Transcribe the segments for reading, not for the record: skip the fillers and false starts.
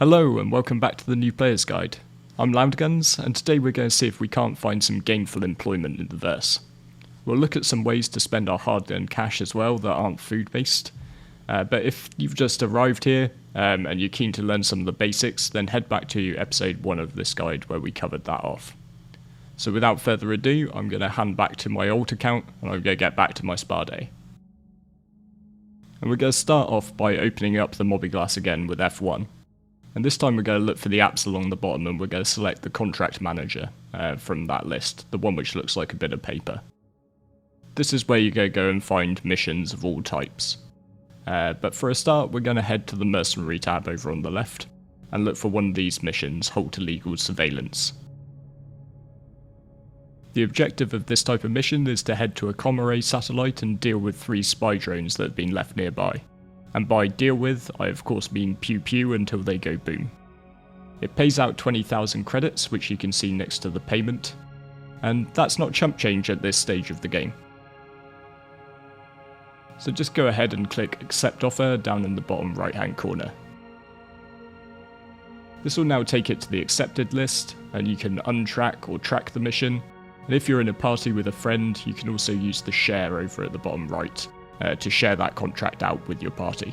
Hello and welcome back to the New Player's Guide. I'm Loudguns, and today we're going to see if we can't find some gainful employment in the verse. We'll look at some ways to spend our hard-earned cash as well that aren't food-based. But if you've just arrived here and you're keen to learn some of the basics, then head back to episode 1 of this guide where we covered that off. So without further ado, I'm going to hand back to my alt account and I'm going to get back to my spa day. And we're going to start off by opening up the Mobbyglass again with F1. And this time we're going to look for the apps along the bottom and we're going to select the contract manager from that list, the one which looks like a bit of paper. This is where you're going to go and find missions of all types. But for a start, we're going to head to the Mercenary tab over on the left and look for one of these missions, Halt Illegal Surveillance. The objective of this type of mission is to head to a Armour satellite and deal with 3 spy drones that have been left nearby. And by deal with, I of course mean pew pew until they go boom. It pays out 20,000 credits, which you can see next to the payment, and that's not chump change at this stage of the game. So just go ahead and click Accept Offer down in the bottom right hand corner. This will now take it to the accepted list, and you can untrack or track the mission, and if you're in a party with a friend, you can also use the share over at the bottom right. To share that contract out with your party.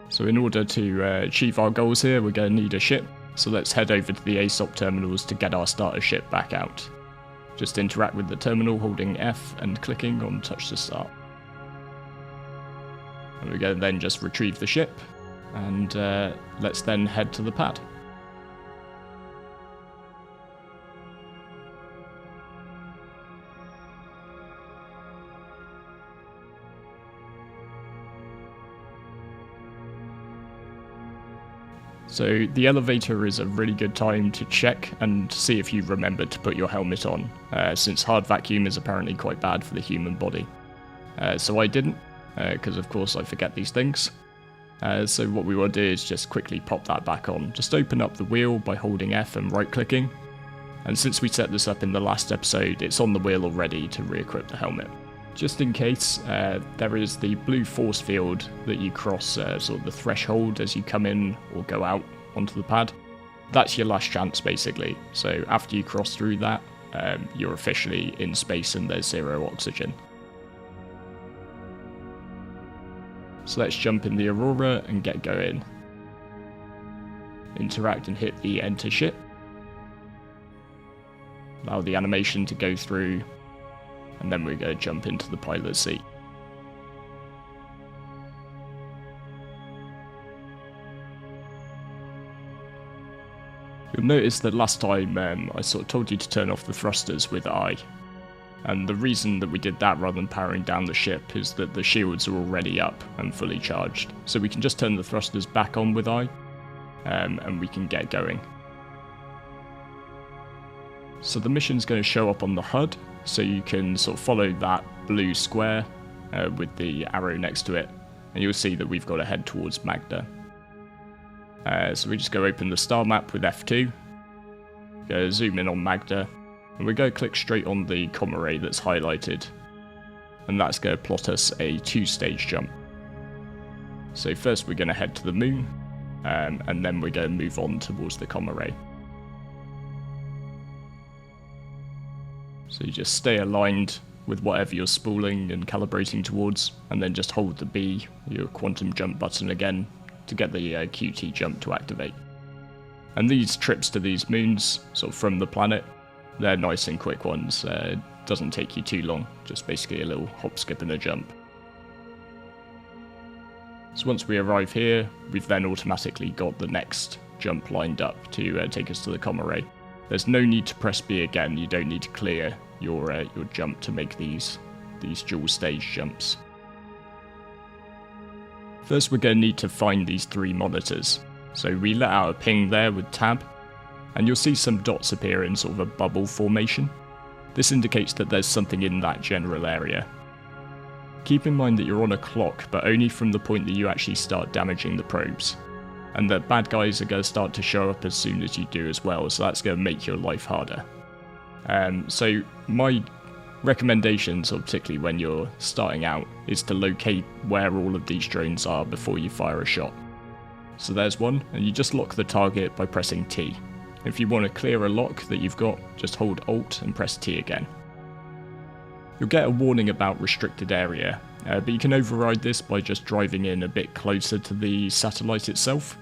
So in order to achieve our goals here, we're going to need a ship, so let's head over to the ASOP terminals to get our starter ship back out. Just interact with the terminal holding F and clicking on touch to start. And we're going to then just retrieve the ship, and let's then head to the pad. So the elevator is a really good time to check and see if you remembered to put your helmet on, since hard vacuum is apparently quite bad for the human body. So I didn't, because of course I forget these things. So what we want to do is just quickly pop that back on. Just open up the wheel by holding F and right clicking. And since we set this up in the last episode, it's on the wheel already to re-equip the helmet. Just in case, there is the blue force field that you cross sort of the threshold as you come in or go out onto the pad. That's your last chance basically, so after you cross through that, you're officially in space and there's 0 oxygen. So let's jump in the Aurora and get going. Interact and hit the enter ship. Allow the animation to go through. And then we're going to jump into the pilot seat. You'll notice that last time I sort of told you to turn off the thrusters with I. And the reason that we did that rather than powering down the ship is that the shields are already up and fully charged. So we can just turn the thrusters back on with I, and we can get going. So the mission's going to show up on the HUD, so you can sort of follow that blue square with the arrow next to it, and you'll see that we've got to head towards Magda. So we just go open the star map with F2, go zoom in on Magda, and we go click straight on the com array that's highlighted, and that's going to plot us a 2-stage jump. So first we're going to head to the moon, and then we're going to move on towards the com array. So you just stay aligned with whatever you're spooling and calibrating towards, and then just hold the B, your quantum jump button again, to get the QT jump to activate. And these trips to these moons, sort of from the planet, they're nice and quick ones. Doesn't take you too long, just basically a little hop, skip and a jump. So once we arrive here, we've then automatically got the next jump lined up to take us to the com array. There's no need to press B again, you don't need to clear your jump to make these dual stage jumps. First we're going to need to find these 3 monitors. So we let out a ping there with tab, and you'll see some dots appear in sort of a bubble formation. This indicates that there's something in that general area. Keep in mind that you're on a clock, but only from the point that you actually start damaging the probes. And the bad guys are going to start to show up as soon as you do as well, so that's going to make your life harder. So my Recommendations, or particularly when you're starting out, is to locate where all of these drones are before you fire a shot. So there's one, and you just lock the target by pressing T. If you want to clear a lock that you've got, just hold Alt and press T again. You'll get a warning about restricted area, but you can override this by just driving in a bit closer to the satellite itself,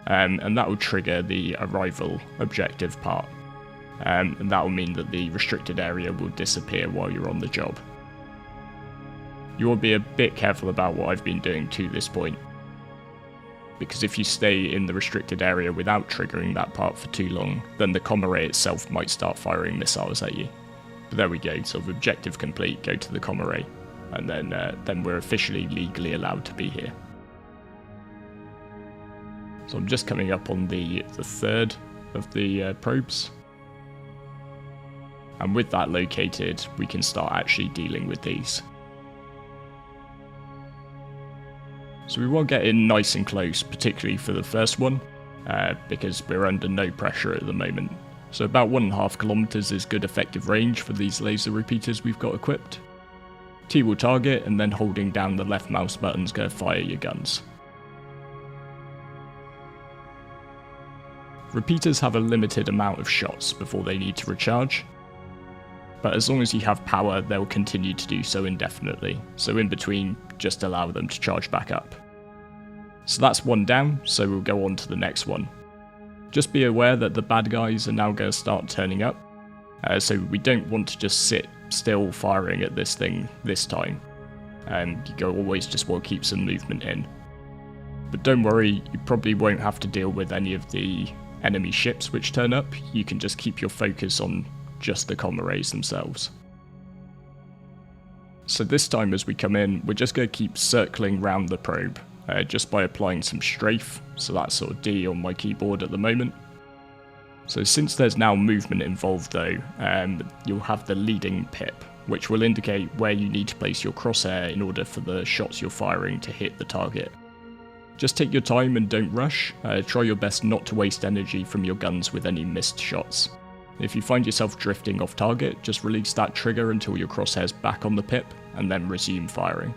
and that will trigger the arrival objective part. And that will mean that the restricted area will disappear while you're on the job. You want to be a bit careful about what I've been doing to this point, because if you stay in the restricted area without triggering that part for too long, then the comm array itself might start firing missiles at you. But there we go, sort of objective complete, go to the comm array, and then we're officially legally allowed to be here. So I'm just coming up on the third of the probes. And with that located, we can start actually dealing with these. So we want to get in nice and close, particularly for the first one, because we're under no pressure at the moment. So about 1.5 kilometers is good effective range for these laser repeaters we've got equipped. T will target, and then holding down the left mouse button is going to fire your guns. Repeaters have a limited amount of shots before they need to recharge, but as long as you have power, they'll continue to do so indefinitely, so in between, just allow them to charge back up. So that's one down, so we'll go on to the next one. Just be aware that the bad guys are now going to start turning up, so we don't want to just sit still firing at this thing this time. You always just want to keep some movement in. But don't worry, you probably won't have to deal with any of the enemy ships which turn up, you can just keep your focus on just the comm arrays themselves. So this time as we come in, we're just going to keep circling round the probe, just by applying some strafe, so that's sort of D on my keyboard at the moment. So since there's now movement involved though, you'll have the leading pip, which will indicate where you need to place your crosshair in order for the shots you're firing to hit the target. Just take your time and don't rush, try your best not to waste energy from your guns with any missed shots. If you find yourself drifting off target, just release that trigger until your crosshair's back on the pip, and then resume firing.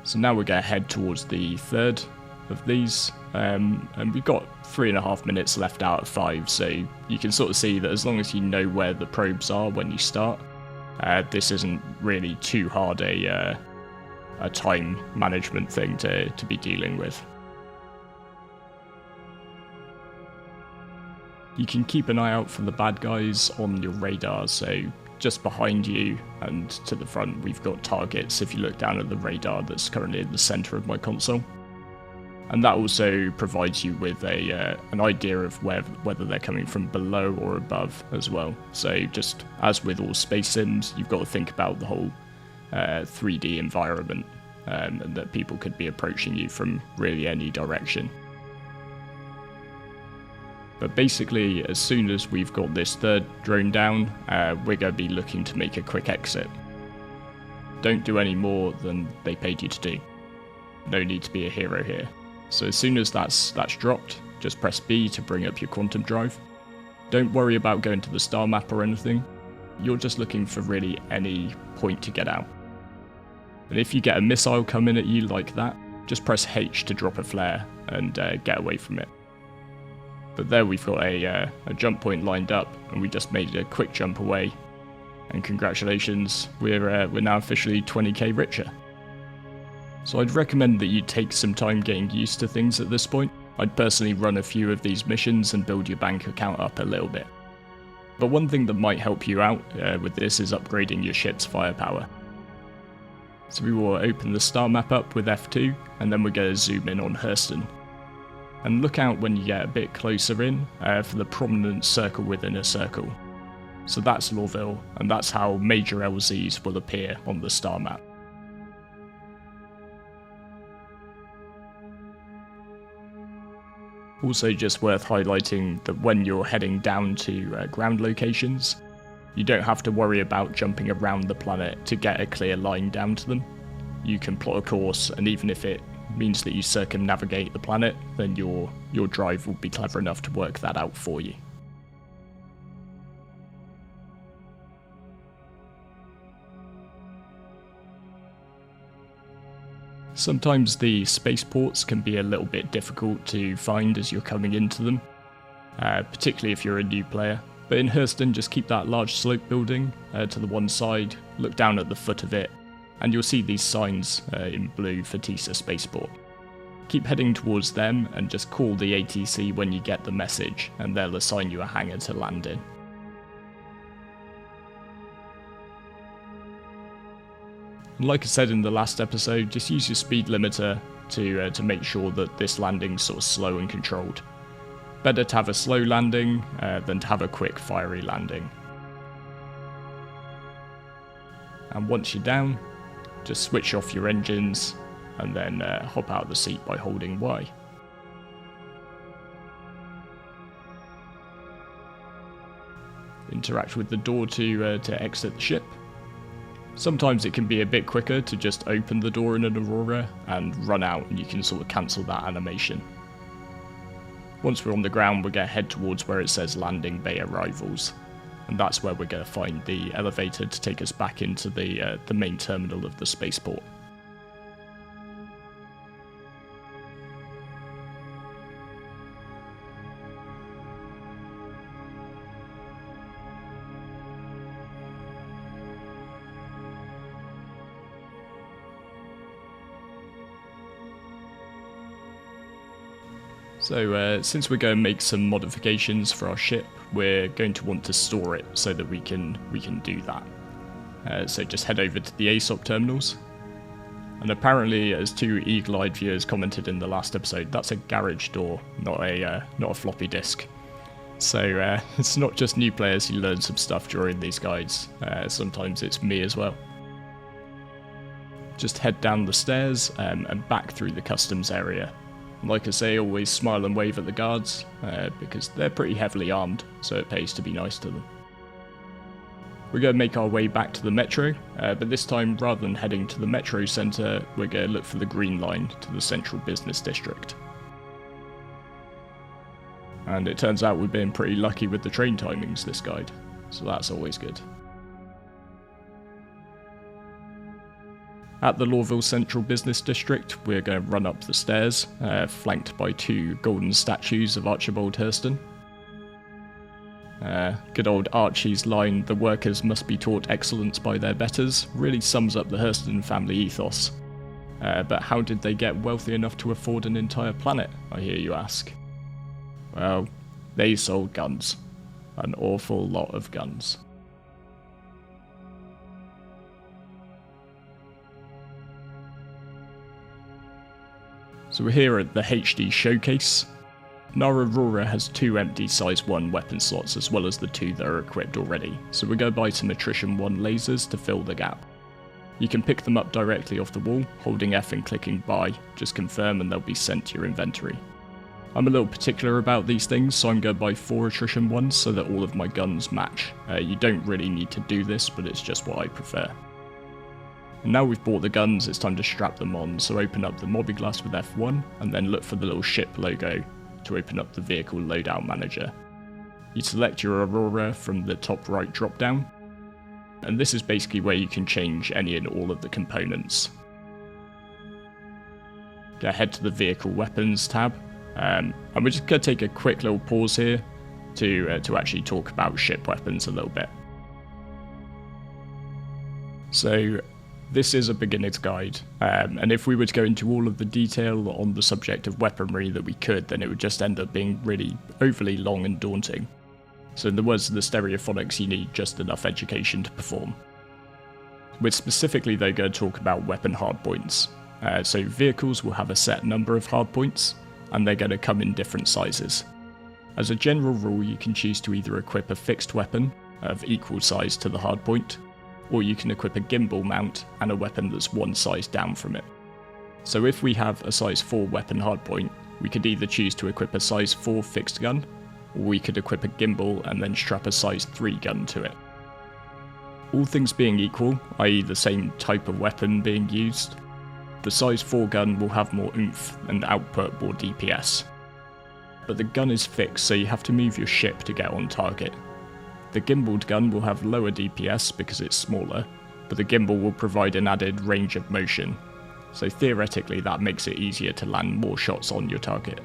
So now we're going to head towards the third of these, and we've got 3.5 minutes left out of 5, so you can sort of see that as long as you know where the probes are when you start, this isn't really too hard a time management thing to be dealing with. You can keep an eye out for the bad guys on your radar, so just behind you and to the front we've got targets if you look down at the radar that's currently in the centre of my console. And that also provides you with an idea of whether they're coming from below or above as well. So just as with all space sims, you've got to think about the whole 3D environment, and that people could be approaching you from really any direction. But basically, as soon as we've got this third drone down, we're going to be looking to make a quick exit. Don't do any more than they paid you to do. No need to be a hero here. So as soon as that's dropped, just press B to bring up your quantum drive. Don't worry about going to the star map or anything. You're just looking for really any point to get out. And if you get a missile coming at you like that, just press H to drop a flare and get away from it. But there we've got a jump point lined up, and we just made a quick jump away. And congratulations, we're now officially 20k richer. So I'd recommend that you take some time getting used to things at this point. I'd personally run a few of these missions and build your bank account up a little bit. But one thing that might help you out with this is upgrading your ship's firepower. So we will open the star map up with F2, and then we're going to zoom in on Hurston. And look out when you get a bit closer in for the prominent circle within a circle. So that's Lorville, and that's how major LZs will appear on the star map. Also just worth highlighting that when you're heading down to ground locations, you don't have to worry about jumping around the planet to get a clear line down to them. You can plot a course, and even if it means that you circumnavigate the planet, then your drive will be clever enough to work that out for you. Sometimes the spaceports can be a little bit difficult to find as you're coming into them, particularly if you're a new player. But in Hurston, just keep that large slope building to the one side, look down at the foot of it, and you'll see these signs in blue for Tisa Spaceport. Keep heading towards them and just call the ATC when you get the message, and they'll assign you a hangar to land in. And like I said in the last episode, just use your speed limiter to make sure that this landing's sort of slow and controlled. Better to have a slow landing than to have a quick fiery landing. And once you're down, just switch off your engines and then hop out of the seat by holding Y. Interact with the door to exit the ship. Sometimes it can be a bit quicker to just open the door in an Aurora and run out, and you can sort of cancel that animation. Once we're on the ground, we're going to head towards where it says landing bay arrivals, and that's where we're going to find the elevator to take us back into the main terminal of the spaceport. So since we're going to make some modifications for our ship, we're going to want to store it so that we can do that. So just head over to the ASOC terminals. And apparently, as two eagle-eyed viewers commented in the last episode, that's a garage door, not a floppy disk. So it's not just new players who learn some stuff during these guides. Sometimes it's me as well. Just head down the stairs and back through the customs area. Like I say, always smile and wave at the guards, because they're pretty heavily armed, so it pays to be nice to them. We're going to make our way back to the metro, but this time, rather than heading to the metro centre, we're going to look for the green line to the central business district. And it turns out we've been pretty lucky with the train timings this guide, so that's always good. At the Lawville Central Business District, we're going to run up the stairs, flanked by two golden statues of Archibald Hurston. Good old Archie's line, "The workers must be taught excellence by their betters," really sums up the Hurston family ethos. But how did they get wealthy enough to afford an entire planet, I hear you ask? Well, they sold guns. An awful lot of guns. So we're here at the HD Showcase. Our Aurora has two empty size 1 weapon slots as well as the two that are equipped already, so we're going to buy some attrition 1 lasers to fill the gap. You can pick them up directly off the wall, holding F and clicking buy, just confirm and they'll be sent to your inventory. I'm a little particular about these things, so I'm going to buy 4 attrition 1s so that all of my guns match. You don't really need to do this, but it's just what I prefer. And now we've bought the guns, it's time to strap them on, so open up the Mobiglass with F1, and then look for the little ship logo to open up the Vehicle Loadout Manager. You select your Aurora from the top right drop down, and this is basically where you can change any and all of the components. Go ahead to the Vehicle Weapons tab, and we're just going to take a quick little pause here to actually talk about ship weapons a little bit. So, this is a beginner's guide, and if we were to go into all of the detail on the subject of weaponry that we could, then it would just end up being really overly long and daunting. So in the words of the Stereophonics, you need just enough education to perform. We're specifically though going to talk about weapon hardpoints. So vehicles will have a set number of hardpoints, and they're going to come in different sizes. As a general rule, you can choose to either equip a fixed weapon of equal size to the hardpoint, or you can equip a gimbal mount and a weapon that's one size down from it. So if we have a size 4 weapon hardpoint, we could either choose to equip a size 4 fixed gun, or we could equip a gimbal and then strap a size 3 gun to it. All things being equal, i.e. the same type of weapon being used, the size 4 gun will have more oomph and output more DPS. But the gun is fixed, so you have to move your ship to get on target. The gimbaled gun will have lower DPS because it's smaller, but the gimbal will provide an added range of motion. so theoretically that makes it easier to land more shots on your target.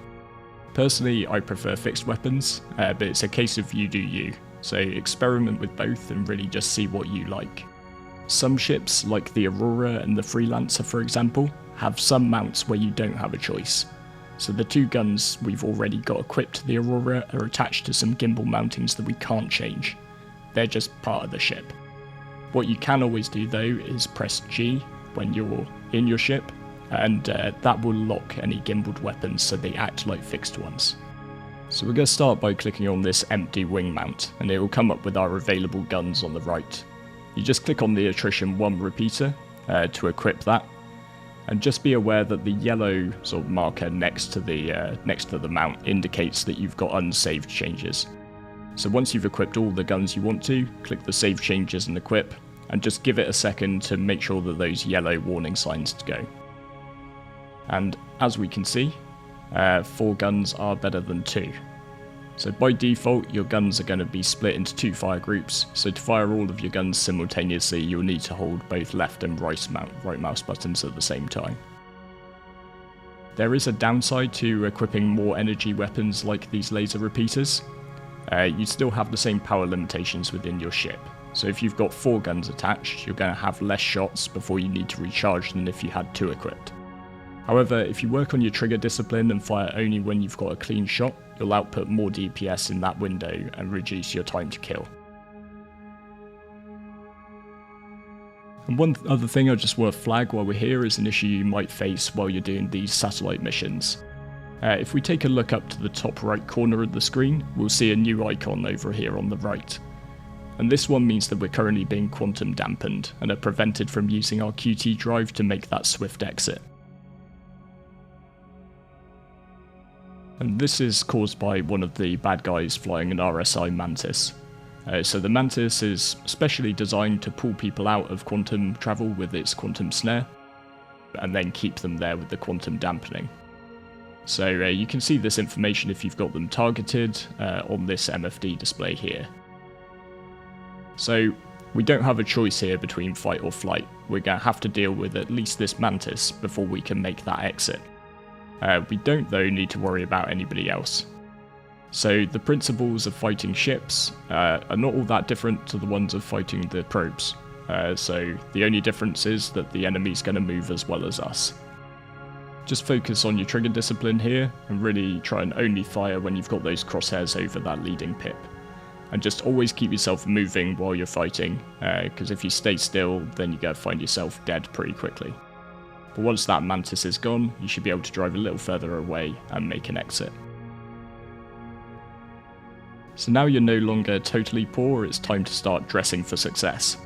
Personally, I prefer fixed weapons, but it's a case of you do you, so experiment with both and really just see what you like. Some ships, like the Aurora and the Freelancer for example, have some mounts where you don't have a choice. So the two guns we've already got equipped to the Aurora are attached to some gimbal mountings that we can't change. They're just part of the ship. What you can always do though is press G when you're in your ship, and that will lock any gimbaled weapons so they act like fixed ones. So we're going to start by clicking on this empty wing mount, and it will come up with our available guns on the right. You just click on the attrition 1 repeater to equip that, and just be aware that the yellow sort of marker next to the mount indicates that you've got unsaved changes. So once you've equipped all the guns you want to, click the save changes and equip, and just give it a second to make sure that those yellow warning signs go. And as we can see, 4 guns are better than 2. So by default, your guns are going to be split into 2 fire groups, so to fire all of your guns simultaneously you'll need to hold both left and right mouse buttons at the same time. There is a downside to equipping more energy weapons like these laser repeaters. You still have the same power limitations within your ship, so if you've got 4 guns attached, you're going to have less shots before you need to recharge than if you had 2 equipped. However, if you work on your trigger discipline and fire only when you've got a clean shot, you'll output more DPS in that window and reduce your time to kill. And one other thing I just want to flag while we're here is an issue you might face while you're doing these satellite missions. If we take a look up to the top right corner of the screen, we'll see a new icon over here on the right. And this one means that we're currently being quantum dampened and are prevented from using our QT drive to make that swift exit. And this is caused by one of the bad guys flying an RSI Mantis. So the Mantis is specially designed to pull people out of quantum travel with its quantum snare, and then keep them there with the quantum dampening. So you can see this information if you've got them targeted on this MFD display here. So we don't have a choice here between fight or flight. We're going to have to deal with at least this Mantis before we can make that exit. We don't though need to worry about anybody else. So the principles of fighting ships are not all that different to the ones of fighting the probes. So the only difference is that the enemy's going to move as well as us. Just focus on your trigger discipline here and really try and only fire when you've got those crosshairs over that leading pip. And just always keep yourself moving while you're fighting, because if you stay still then you're going to find yourself dead pretty quickly. But once that Mantis is gone, you should be able to drive a little further away and make an exit. So now you're no longer totally poor, it's time to start dressing for success.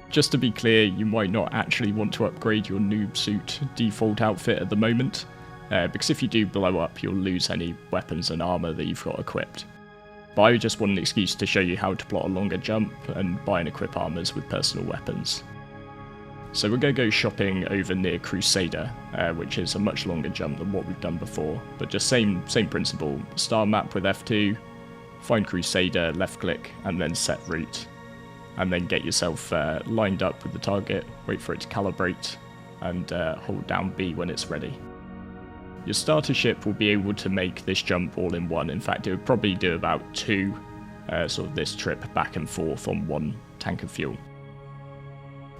Just to be clear, you might not actually want to upgrade your noob suit default outfit at the moment, because if you do blow up you'll lose any weapons and armour that you've got equipped. But I just want an excuse to show you how to plot a longer jump and buy and equip armours with personal weapons. So we're going to go shopping over near Crusader, which is a much longer jump than what we've done before, but just same principle. Star map with F2, find Crusader, left click, and then set route. And then get yourself lined up with the target, wait for it to calibrate, and hold down B when it's ready. Your starter ship will be able to make this jump all in one. In fact, it would probably do about 2 sort of this trip back and forth on 1 tank of fuel.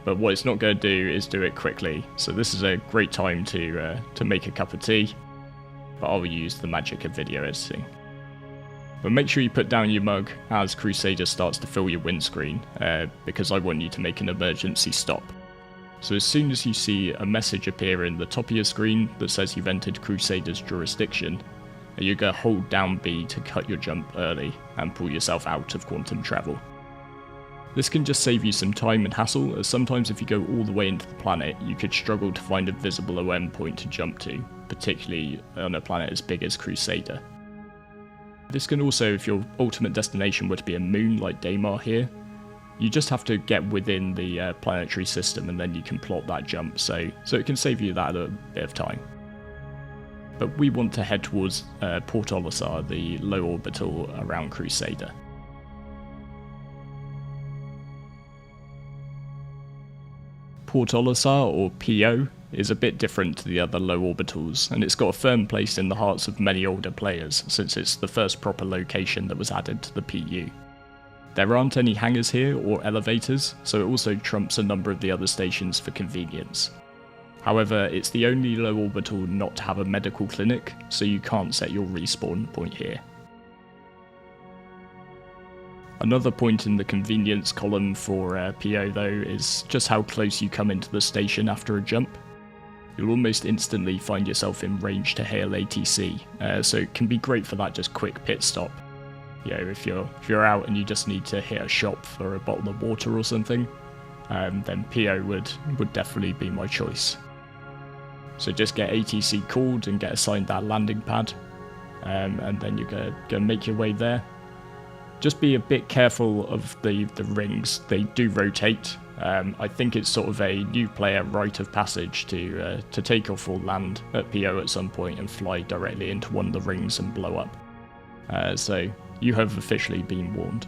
But what it's not going to do is do it quickly, so this is a great time to make a cup of tea, but I'll use the magic of video editing. But make sure you put down your mug as Crusader starts to fill your windscreen, because I want you to make an emergency stop. So as soon as you see a message appear in the top of your screen that says you've entered Crusader's jurisdiction, you're going to hold down B to cut your jump early and pull yourself out of quantum travel. This can just save you some time and hassle, as sometimes if you go all the way into the planet, you could struggle to find a visible OM point to jump to, particularly on a planet as big as Crusader. This can also, if your ultimate destination were to be a moon like Daymar here, you just have to get within the planetary system and then you can plot that jump, so it can save you that a bit of time. But we want to head towards Port Olisar, the low orbital around Crusader. Port Olisar, or PO, is a bit different to the other low orbitals, and it's got a firm place in the hearts of many older players, since it's the first proper location that was added to the PU. There aren't any hangars here or elevators, so it also trumps a number of the other stations for convenience. However, it's the only low orbital not to have a medical clinic, so you can't set your respawn point here. Another point in the convenience column for PO though is just how close you come into the station after a jump. You'll almost instantly find yourself in range to hail ATC, so it can be great for that just quick pit stop. You know, if you're out and you just need to hit a shop for a bottle of water or something, then PO would definitely be my choice. So just get ATC called and get assigned that landing pad, and then you're gonna make your way there. Just be a bit careful of the rings, they do rotate. I think it's sort of a new player rite of passage to take off or land at PO at some point and fly directly into one of the rings and blow up. So you have officially been warned.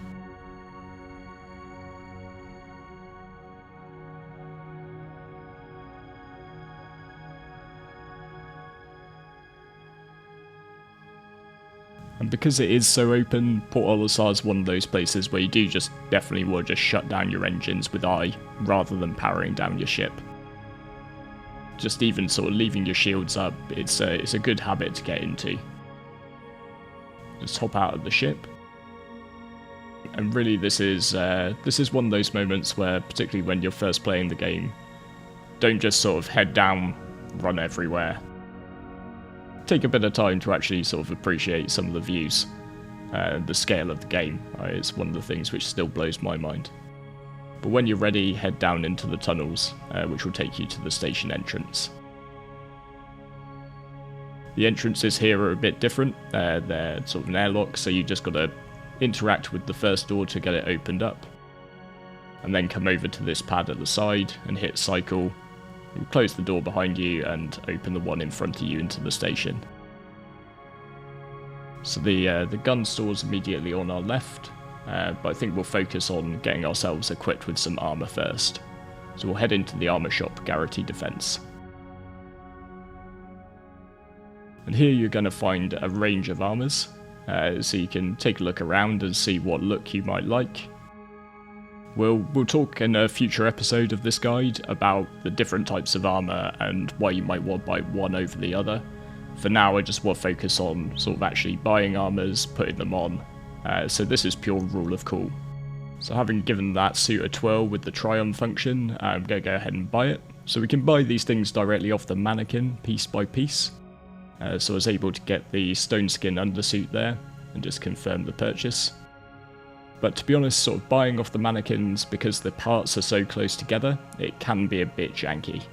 And because it is so open, Port Olisar is one of those places where you do just definitely want to just shut down your engines with I, rather than powering down your ship. Just even sort of leaving your shields up, it's a good habit to get into. Just hop out of the ship. And really this is one of those moments where, particularly when you're first playing the game, don't just sort of head down, run everywhere. Take a bit of time to actually sort of appreciate some of the views, the scale of the game. It's one of the things which still blows my mind. But when you're ready, head down into the tunnels, which will take you to the station entrance. The entrances here are a bit different. They're sort of an airlock, so you just got to interact with the first door to get it opened up. And then come over to this pad at the side and hit cycle. You'll close the door behind you and open the one in front of you into the station. So the gun store's immediately on our left, but I think we'll focus on getting ourselves equipped with some armour first. So we'll head into the armour shop, Garrity Defence. And here you're going to find a range of armours, so you can take a look around and see what look you might like. We'll talk in a future episode of this guide about the different types of armour and why you might want to buy one over the other. For now, I just want to focus on sort of actually buying armours, putting them on. So this is pure rule of cool. So having given that suit a twirl with the try-on function, I'm going to go ahead and buy it. So we can buy these things directly off the mannequin, piece by piece. So I was able to get the stone skin undersuit there and just confirm the purchase. But to be honest, sort of buying off the mannequins, because the parts are so close together, it can be a bit janky.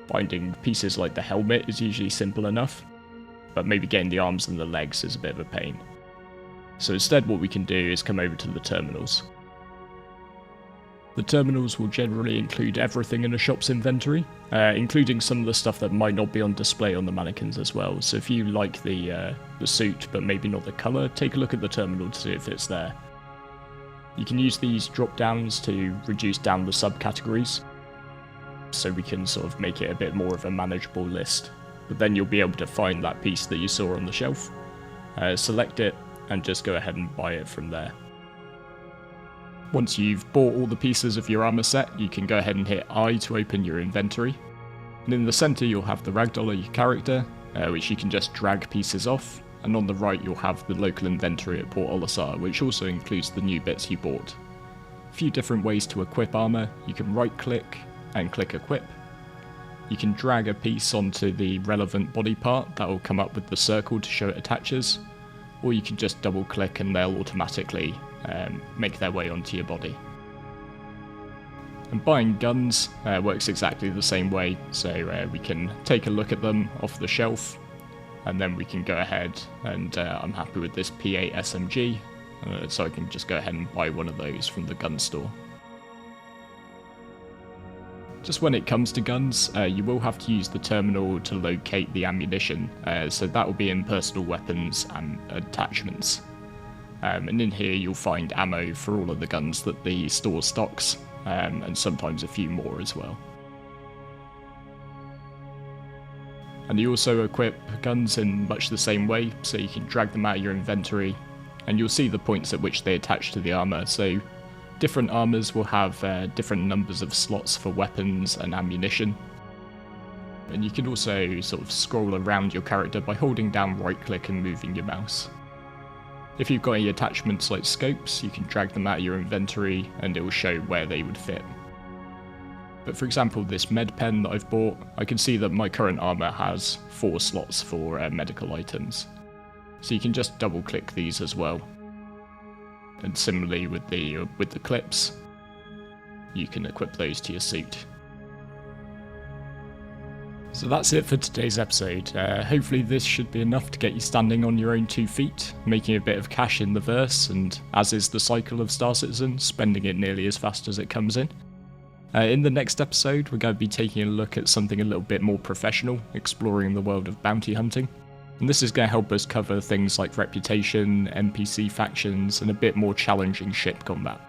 Finding pieces like the helmet is usually simple enough, but maybe getting the arms and the legs is a bit of a pain. So instead what we can do is come over to the terminals. The terminals will generally include everything in a shop's inventory, including some of the stuff that might not be on display on the mannequins as well. So if you like the suit, but maybe not the colour, take a look at the terminal to see if it's there. You can use these drop downs to reduce down the subcategories, so we can sort of make it a bit more of a manageable list. But then you'll be able to find that piece that you saw on the shelf, select it, and just go ahead and buy it from there. Once you've bought all the pieces of your armour set, you can go ahead and hit I to open your inventory. And in the centre you'll have the ragdoll of your character, which you can just drag pieces off. And on the right you'll have the local inventory at Port Olisar, which also includes the new bits you bought. A few different ways to equip armour. You can right click and click equip. You can drag a piece onto the relevant body part, that will come up with the circle to show it attaches. Or you can just double click and they'll automatically make their way onto your body. And buying guns works exactly the same way, so we can take a look at them off the shelf, and then we can go ahead and I'm happy with this P8 SMG, so I can just go ahead and buy one of those from the gun store. Just when it comes to guns, you will have to use the terminal to locate the ammunition, so that will be in personal weapons and attachments. And in here you'll find ammo for all of the guns that the store stocks, and sometimes a few more as well. And you also equip guns in much the same way, so you can drag them out of your inventory, and you'll see the points at which they attach to the armour. So different armours will have different numbers of slots for weapons and ammunition. And you can also sort of scroll around your character by holding down right click and moving your mouse. If you've got any attachments like scopes, you can drag them out of your inventory and it will show where they would fit. But for example, this med pen that I've bought, I can see that my current armour has 4 slots for medical items. So you can just double click these as well. And similarly with the clips, you can equip those to your suit. So that's it for today's episode. Hopefully this should be enough to get you standing on your own 2 feet, making a bit of cash in the verse, and as is the cycle of Star Citizen, spending it nearly as fast as it comes in. In the next episode, we're going to be taking a look at something a little bit more professional, exploring the world of bounty hunting. And this is going to help us cover things like reputation, NPC factions, and a bit more challenging ship combat.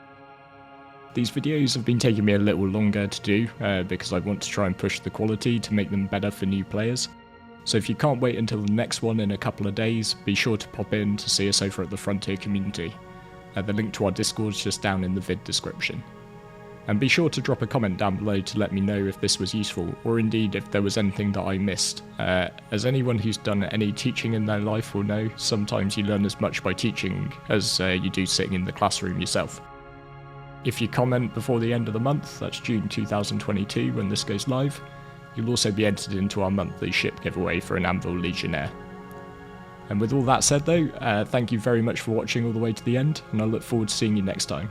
These videos have been taking me a little longer to do, because I want to try and push the quality to make them better for new players. So if you can't wait until the next one in a couple of days, be sure to pop in to see us over at the Frontier community. The link to our Discord is just down in the vid description. And be sure to drop a comment down below to let me know if this was useful, or indeed if there was anything that I missed. As anyone who's done any teaching in their life will know, sometimes you learn as much by teaching as you do sitting in the classroom yourself. If you comment before the end of the month, that's June 2022 when this goes live, you'll also be entered into our monthly ship giveaway for an Anvil Legionnaire. And with all that said though, thank you very much for watching all the way to the end, and I look forward to seeing you next time.